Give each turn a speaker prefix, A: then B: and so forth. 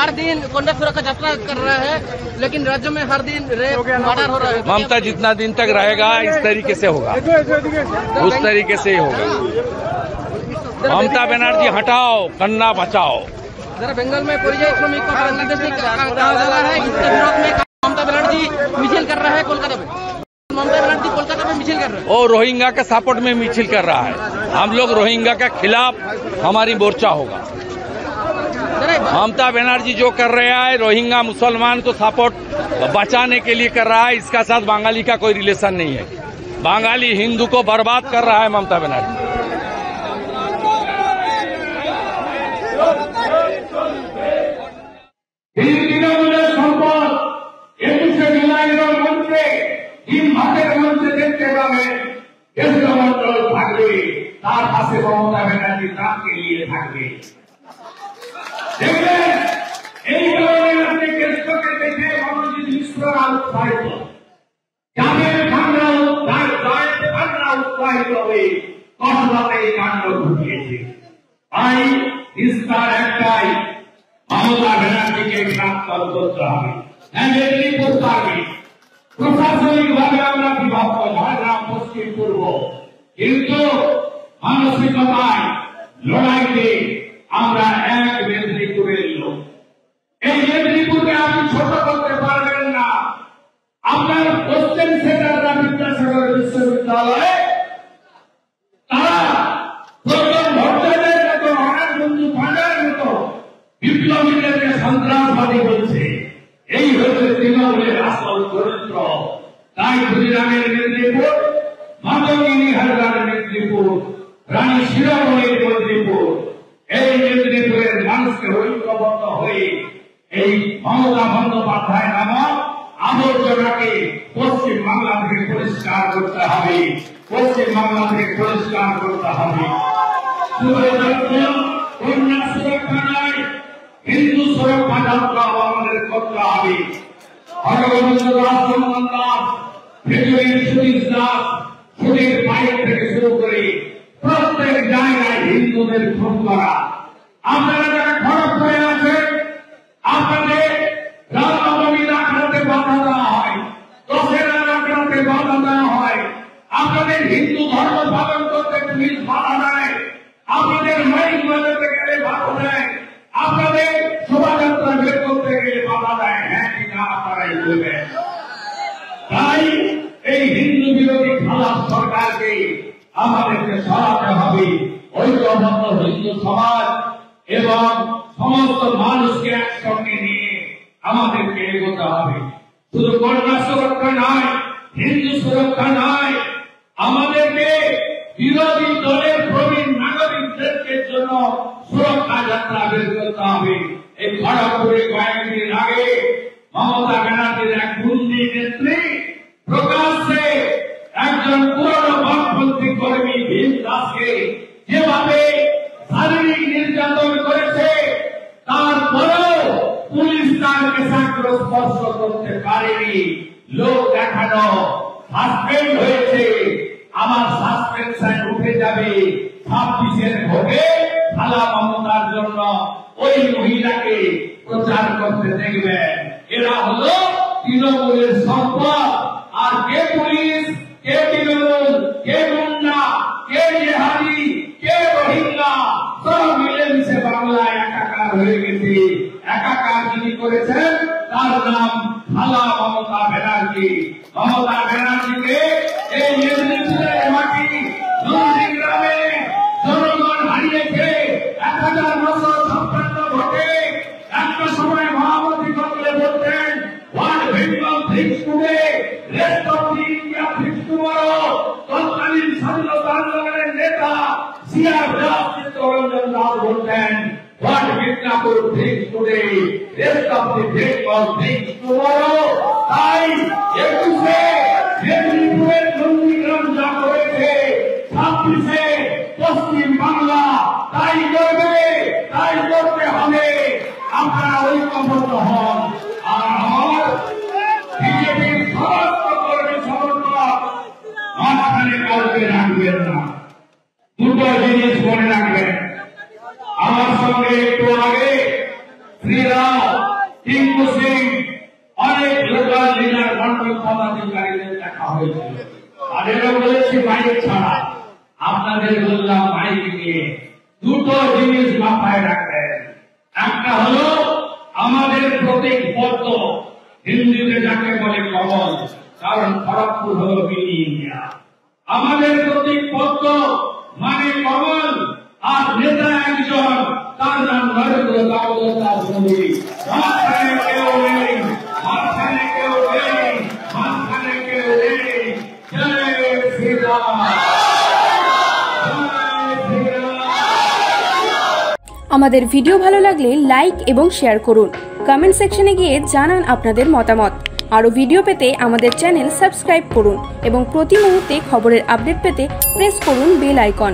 A: हर दिन कन्या सुरक्षा यात्रा कर रहा है, लेकिन राज्य में हर दिन रेप मर्डर हो रहा है।
B: ममता जितना दिन तक रहेगा इस तरीके से होगा, उस तरीके से ही होगा। ममता बनर्जी हटाओ, कन्या बचाओ।
A: जरा बंगाल में परिযায়ী श्रमिक को निर्देश कहा जा रहा है, इसके विरोध में ममता बनर्जी मिছিল कर रहा है कोलकाता में। ममता बनर्जी कोलकाता में मिছিল कर रहा है
B: और रोहिंग्या के सपोर्ट में मिছিল कर रहा है। हम लोग रोहिंग्या के खिलाफ हमारी मोर्चा होगा। ममता बनर्जी जो कर रहा है रोहिंग्या मुसलमान को सपोर्ट बचाने के लिए कर रहा है, इसका साथ बंगाली का कोई रिलेशन नहीं है। बंगाली हिंदू को बर्बाद कर रहा है ममता बनर्जी।
C: তৃণমূলের সম্পদ 21শে জুলাইয়ের মঞ্চে হিমঘাটের মঞ্চে দেখতে পাবেন। কেন্দ্রমন্ত্রী থাকবে, তার পাশে মমতা ব্যানার্জি তাকে নিয়ে থাকবে। দেখবেন এই কারণে আপনি কেন্দ্রকে দেখে মনোজিৎ মিশ্ররা উৎসাহিত, যাদের ঠান্ডা উৎসাহিত হয়ে কসবাতে এই কাণ্ড ঘটিয়েছে। তাই ইস্তার একটাই, মমতা ব্যানার্জিকে গ্রেফতার করতে হবে। মেদিনীপুর সার্ভিস প্রশাসনিক ভাবে আমরা বিভক্ত, ঝাড়গ্রাম পশ্চিম পূর্ব, কিন্তু মানসিকতায় লড়াইতে আমরা এক মেদিনীপুরের লোক। এই মেদিনীপুরকে আপনি ছোট করতে পারবেন না। আপনার কোশ্চেন সেন্টাররা বিদ্যাসাগর বিশ্ববিদ্যালয়ে তারা প্রথম ভট্টাচার্যের মতো, অনাথবন্ধু পাঁডার মতো বিপ্লবীদেরকে সন্ত্রাসবাদী বলছে। এই হচ্ছে তৃণমূলের আসল চরিত্র। তাই ক্ষুদিরামের মেদিনীপুর, মাতঙ্গিনী হালদার মেদিনীপুর, রানী শিরোমণির মেদিনীপুর, এই মেদিনীপুরের মানুষকে ঐক্যবদ্ধ হয়ে এই মমতা বন্দ্যোপাধ্যায় নামক আবর্জনাকে পশ্চিম বাংলা থেকে পরিষ্কার করতে হবে, পশ্চিম বাংলা থেকে পরিষ্কার করতে হবে। কন্যা সুরক্ষা নয়, হিন্দু সুরক্ষা যাত্রা আমাদের করতে হবে। হরগোবিন্দ দাস, চন্দন দাস, ভেটুরির সুনীল দাস, সুনীল পাইক থেকে শুরু করে প্রত্যেক জায়গায় হিন্দুদের খুন করা। আপনারা যারা খড়গপুরে আছেন, আপনাদের রামনবমী আখড়াতে বাধা দেওয়া হয়, দশেরা আখড়াতে বাধা দেওয়া হয়, আপনাদের হিন্দু ধর্ম পালন করতে পুলিশ বাধা দেয়, আপনাদের মাইক বাজাতে গেলে বাধা দেয়, আপনাদের শোভাযাত্রা বের করতে গেলে বাধা দেয়। হ্যাঁ কি না আপনারাই বলবেন। তাই এই হিন্দু বিরোধী খারাপ সরকারকে আমাদেরকে সরাতে হবে। ঐক্যবদ্ধ হিন্দু সমাজ এবং সমস্ত মানুষকে একসঙ্গে নিয়ে আমাদেরকে এগোতে হবে। শুধু কন্যা সুরক্ষা নয়, হিন্দু সুরক্ষা নয়, আমাদেরকে বিরোধী দলের প্রবীণ নাগরিকদের জন্য সুরক্ষা যাত্রা বের করতে হবে। এই খড়গপুরে কয়েকদিন আগে মমতা ব্যানার্জির এক গুন্ডি নেত্রী প্রকাশ্যে একজন পুরনো বামপন্থী কর্মী ভীম দাসকে যেভাবে শারীরিক নির্যাতন করেছে, তারপরেও পুলিশ তার কেশাগ্র স্পর্শ করতে পারেনি। লোক দেখানো সাসপেন্ড হয়েছে, আবার সাসপেনশন উঠে যাবে 26-এর ভোটে খালা মমতার জন্য ওই মহিলাকে প্রচার করতে দেখবেন। এরা হলো তৃণমূলের সম্পদ। আর কে পুলিশ, কে তৃণমূল, কে গুন্ডা, কে জেহাদি, কে রোহিঙ্গা, সব মিলেমিশে বাংলায় একাকার হয়ে গেছে। একাকার যিনি করেছেন তার নাম খালা মমতা ব্যানার্জি। মমতা ব্যানার্জিকে এই মেদিনীপুরের মাটি নন্দীগ্রামে জনগণ হারিয়েছে 1956 ভোটে। একটা সময় মহামতি করলে বলতেন one Bengal things today, rest of the India things tomorrow. তৎকালীন স্বাধীনতা আন্দোলনের নেতা সিআর দাস চিত্তরঞ্জন দাস বলতেন what Midnapur thinks today, rest of the Bengal thinks tomorrow. তাই 21-এ মেদিনীপুরের নন্দীগ্রাম যা করেছে, 26-এ পশ্চিম বাংলা তাই করবে, তাই করতে হবে। আপনারা ঐক্যবদ্ধ হন। আর আমার বিজেপির সমস্ত কর্মী সমর্থক মাঝখানে কাউকে রাখবেন না। দুটো জিনিস মনে রাখবেন। আমার সঙ্গে একটু আগে শ্রীরাম, টিঙ্কু সিং, অনেক লোকাল লিডার মন্ডল পদাধিকারীদের দেখা হয়েছিল। তাদেরও বলেছি মাইক ছাড়া, আপনাদের বললাম মাইক নিয়ে। দুটো জিনিস মাথায় রাখবেন, একটা হলো আমাদের প্রতীক পদ্ম, হিন্দিতে যাকে বলে কমল, কারণ খড়গপুর হলো মিনি ইন্ডিয়া। আমাদের প্রতীক পদ্ম মানে কমল, আর নেতা একজন, তার নাম নরেন্দ্র দামোদর দাস মোদী। মাঝখানে কেউ নেই, মাঝখানে কেউ নেই, মাঝখানে কেউ নেই। জয় শ্রীরাম, জয় শ্রীরাম।
D: আমাদের ভিডিও ভালো লাগলে লাইক এবং শেয়ার করুন। কমেন্ট সেকশনে গিয়ে জানান আপনাদের মতামত। আরও ভিডিও পেতে আমাদের চ্যানেল সাবস্ক্রাইব করুন এবং প্রতি মুহূর্তে খবরের আপডেট পেতে প্রেস করুন বেল আইকন।